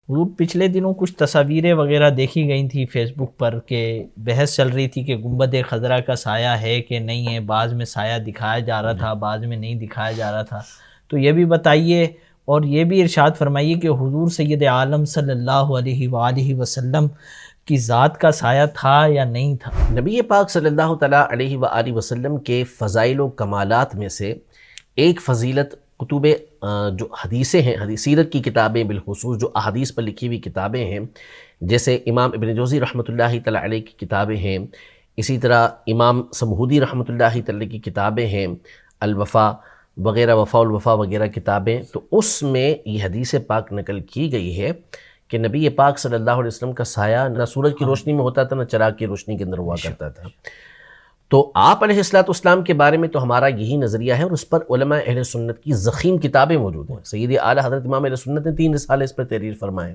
حضور پچھلے دنوں کچھ تصاویریں وغیرہ دیکھی گئی تھی فیس بک پر کہ بحث چل رہی تھی کہ گنبد خضرا کا سایہ ہے کہ نہیں ہے، بعض میں سایہ دکھایا جا رہا تھا، بعض میں نہیں دکھایا جا رہا تھا، تو یہ بھی بتائیے اور یہ بھی ارشاد فرمائیے کہ حضور سید عالم صلی اللہ علیہ وآلہ وسلم کی ذات کا سایہ تھا یا نہیں تھا؟ نبی پاک صلی اللہ تعالیٰ علیہ وآلہ وسلم کے فضائل و کمالات میں سے ایک فضیلت کتب جو حدیثیں ہیں، حدیث سیرت کی کتابیں بالخصوص جو احادیث پر لکھی ہوئی کتابیں ہیں، جیسے امام ابن جوزی رحمۃ اللہ تعالیٰ علیہ کی کتابیں ہیں، اسی طرح امام سمہودی رحمۃ اللہ تعالیٰ کی کتابیں ہیں، الوفا وغیرہ، وفا الوفا وغیرہ کتابیں، تو اس میں یہ حدیث پاک نقل کی گئی ہے کہ نبی پاک صلی اللہ علیہ وسلم کا سایہ نہ سورج کی روشنی میں ہوتا تھا نہ چراغ کی روشنی کے اندر ہوا کرتا تھا۔ تو آپ علیہ السلام کے بارے میں تو ہمارا یہی نظریہ ہے، اور اس پر علماء اہل سنت کی ضخیم کتابیں موجود ہیں۔ سید اعلیٰ حضرت امام اہل سنت نے 3 رسالے اس پر تحریر فرمائے۔